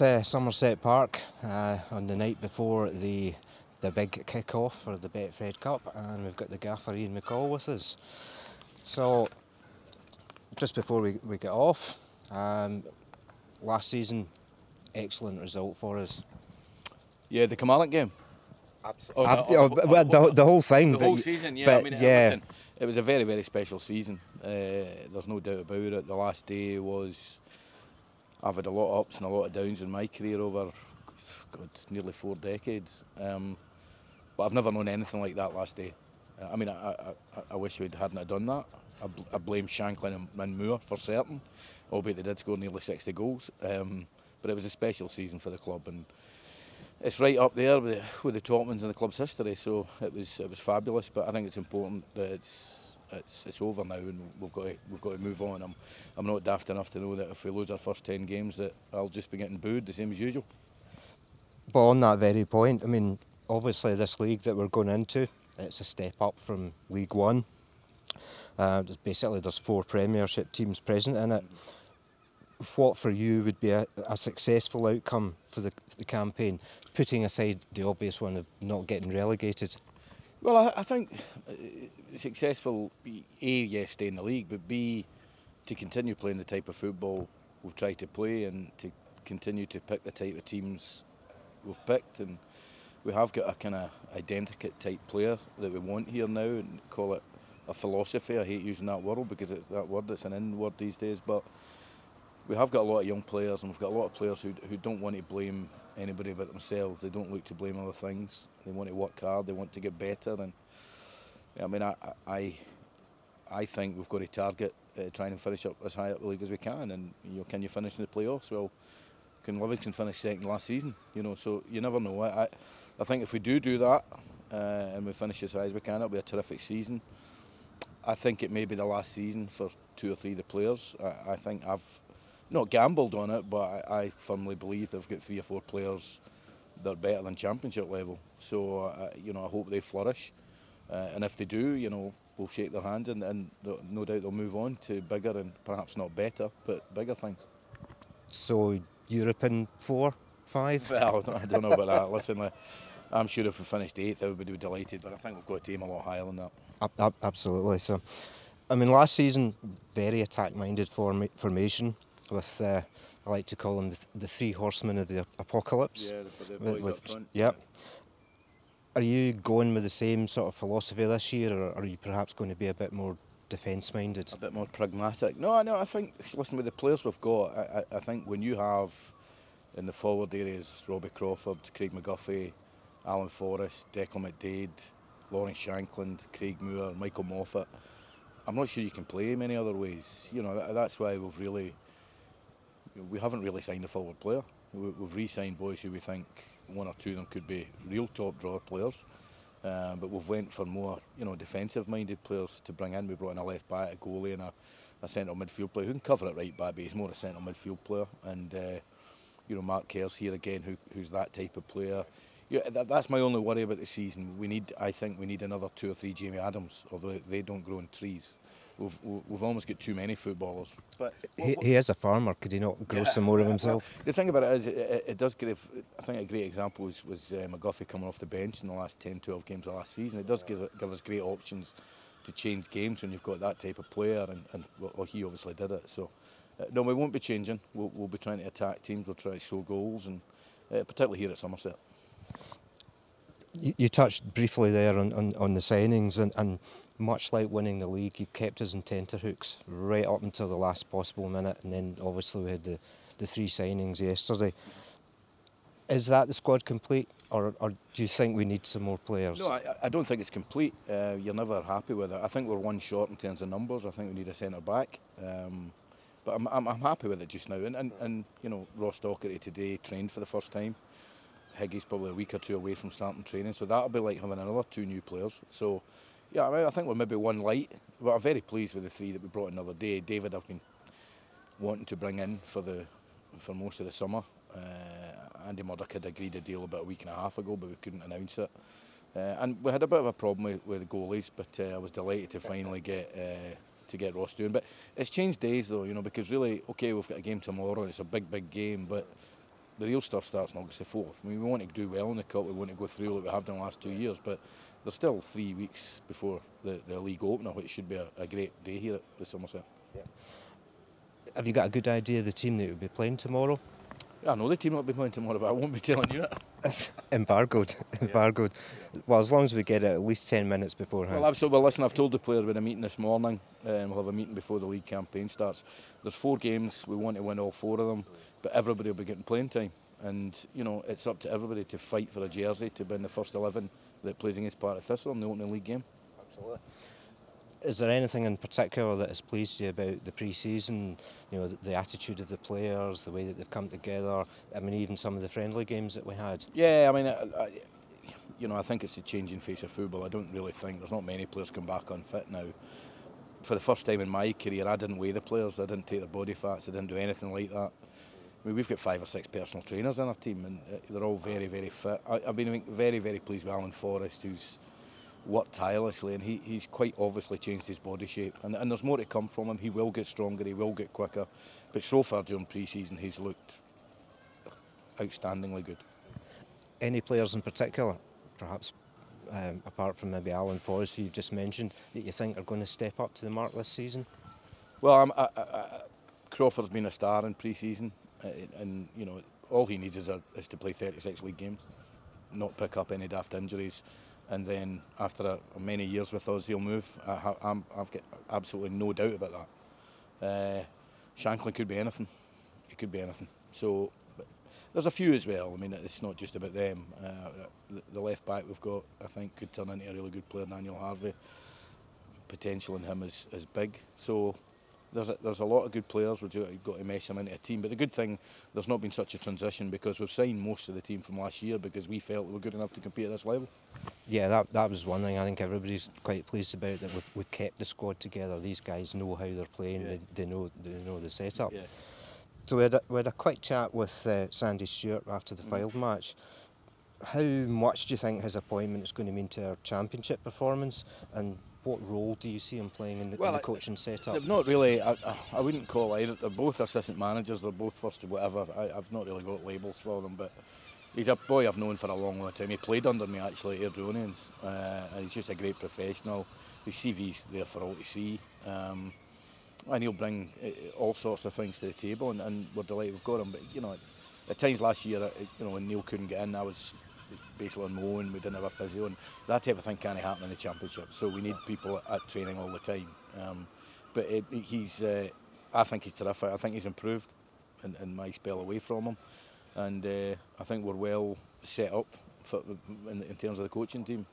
at Somerset Park on the night before the big kick-off for the Betfred Cup, and we've got the gaffer Ian McCall with us. So, just before we get off, last season, excellent result for us. Yeah, the Kilmarnock game. The whole thing. The whole season, yeah. But, I mean, listen, it was a very, very special season. There's no doubt about it. The last day was... I've had a lot of ups and a lot of downs in my career over, nearly 4 decades. But I've never known anything like that last day. I mean, I wish we hadn't done that. I blame Shanklin and Moore for certain, albeit they did score nearly 60 goals. But it was a special season for the club, and it's right up there with the top ones in the club's history. So it was fabulous. But I think it's important that it's over now, and we've got to move on. I'm not daft enough to know that if we lose our first 10 games, that I'll just be getting booed the same as usual. But on that very point, I mean, obviously this league that we're going into, it's a step up from League One. There's 4 Premiership teams present in it. What for you would be a successful outcome for the campaign, putting aside the obvious one of not getting relegated? Well, I think successful, A, yes, stay in the league, but B, to continue playing the type of football we've tried to play, and to continue to pick the type of teams we've picked. And we have got a kind of identikit type player that we want here now, and call it a philosophy. I hate using that word because it's that word that's an in word these days, but we have got a lot of young players, and we've got a lot of players who don't want to blame anybody but themselves. They don't look to blame other things. They want to work hard. They want to get better. And I mean, I think we've got to target trying to finish up as high up the league as we can. And can you finish in the playoffs? Well, can Livingston finish second last season? So you never know. I think if we do that and we finish as high as we can, it'll be a terrific season. I think it may be the last season for 2 or 3 of the players. I think I've not gambled on it, but I firmly believe they've got 3 or 4 players that are better than championship level. So I hope they flourish, and if they do, we'll shake their hand, and no doubt they'll move on to bigger and perhaps not better, but bigger things. So Europe in 4, 5? Well, I don't know about that. Listen, I'm sure if we finished 8th, everybody would be delighted, but I think we've got to aim a lot higher than that. Absolutely. So, I mean, last season, very attack-minded formation with, I like to call them the 3 horsemen of the apocalypse. Yeah, the boys up front. Yep. Are you going with the same sort of philosophy this year, or are you perhaps going to be a bit more defence-minded? A bit more pragmatic. No, I think, listen, with the players we've got, I think when you have in the forward areas Robbie Crawford, Craig McGuffey, Alan Forrest, Declan McDade, Lawrence Shankland, Craig Moore, Michael Moffat, I'm not sure you can play him any other ways. That's why we haven't really signed a forward player. We've re-signed boys who we think 1 or 2 of them could be real top drawer players, but we've went for more defensive-minded players to bring in. We brought in a left back, a goalie, and a centre midfield player who can cover it right back, but he's more a centre midfield player. And Mark Kerr's here again, who's that type of player. That's my only worry about the season. I think we need another 2 or 3 Jamie Adams, although they don't grow on trees. We've almost got too many footballers. But he is a farmer. Could he not grow some more of himself? Well, the thing about it is, it does give. I think a great example was McGuffey coming off the bench in the last 10, 12 games of last season. It does give us great options to change games when you've got that type of player, and he obviously did it. So no, we won't be changing. We'll be trying to attack teams. We'll try to score goals, and particularly here at Somerset. You touched briefly there on the signings, and much like winning the league, you kept us in tenterhooks right up until the last possible minute, and then obviously we had the 3 signings yesterday. Is that the squad complete, or do you think we need some more players? No, I don't think it's complete. You're never happy with it. I think we're 1 short in terms of numbers. I think we need a centre back, but I'm happy with it just now. And Ross Docherty today trained for the first time. Higgy's probably a week or 2 away from starting training, so that'll be like having another 2 new players. So, yeah, I think we're maybe 1 light, but I'm very pleased with the 3 that we brought in the other day. David, I've been wanting to bring in for most of the summer. Andy Murdoch had agreed a deal about a week and a half ago, but we couldn't announce it. And we had a bit of a problem with the goalies, but I was delighted to finally get Ross doing. But it's changed days though, because really, okay, we've got a game tomorrow. It's a big game, but the real stuff starts on August the 4th. I mean, we want to do well in the Cup, we want to go through like we have done the last 2 years, but there's still 3 weeks before the league opener, which should be a great day here at the Somerset. Yeah. Have you got a good idea of the team that will be playing tomorrow? I know the team will be playing tomorrow, but I won't be telling you it. Embargoed. Embargoed. Yeah. Well, as long as we get it at least 10 minutes beforehand. Well, absolutely. Well, listen, I've told the players we had a meeting this morning, and we'll have a meeting before the league campaign starts. There's 4 games, we want to win all 4 of them, but everybody will be getting playing time. And, you know, it's up to everybody to fight for a jersey to be in the first 11 that plays against Partick Thistle in the opening league game. Absolutely. Is there anything in particular that has pleased you about the pre-season? You know, the attitude of the players, the way that they've come together. I mean, even some of the friendly games that we had. Yeah, I mean, you know, I think it's a changing face of football. I don't really think there's not many players come back unfit now. For the first time in my career, I didn't weigh the players. I didn't take their body fats. I didn't do anything like that. I mean, we've got 5 or 6 personal trainers in our team, and they're all very, very fit. I've been very, very pleased with Alan Forrest, who's worked tirelessly, and he's quite obviously changed his body shape, and there's more to come from him. He will get stronger, he will get quicker, but so far during pre-season he's looked outstandingly good. Any players in particular, perhaps apart from maybe Alan Forrest, who you've just mentioned, that you think are going to step up to the mark this season? Well, Crawford's been a star in pre-season, and you know, all he needs is to play 36 league games, not pick up any daft injuries, and then after many years with us he'll move. I've got absolutely no doubt about that. Shankland could be anything. It could be anything. So there's a few as well. I mean, it's not just about them. The left back we've got, I think, could turn into a really good player. Daniel Harvey, potential in him is big. So there's a lot of good players. We've got to mesh them into a team. But the good thing, there's not been such a transition, because we've signed most of the team from last year because we felt we were good enough to compete at this level. Yeah, that was one thing I think everybody's quite pleased about, that we've kept the squad together. These guys know how they're playing. Yeah. They know the setup. Yeah. So we had a quick chat with Sandy Stewart after the Fylde match. How much do you think his appointment is going to mean to our championship performance, and what role do you see him playing in the coaching setup? They've not really. I wouldn't call either. They're both assistant managers. They're both first to whatever. I've not really got labels for them, but he's a boy I've known for a long, long time. He played under me actually at Airdronians, and he's just a great professional. His CV's there for all to see, and he'll bring all sorts of things to the table, and we're delighted we've got him. But you know, at times last year, you know, when Neil couldn't get in, I was basically on my own. We didn't have a physio, and that type of thing can't happen in the championship. So we need people at training all the time. But I think he's terrific. I think he's improved in my spell away from him, and I think we're well set up in terms of the coaching team.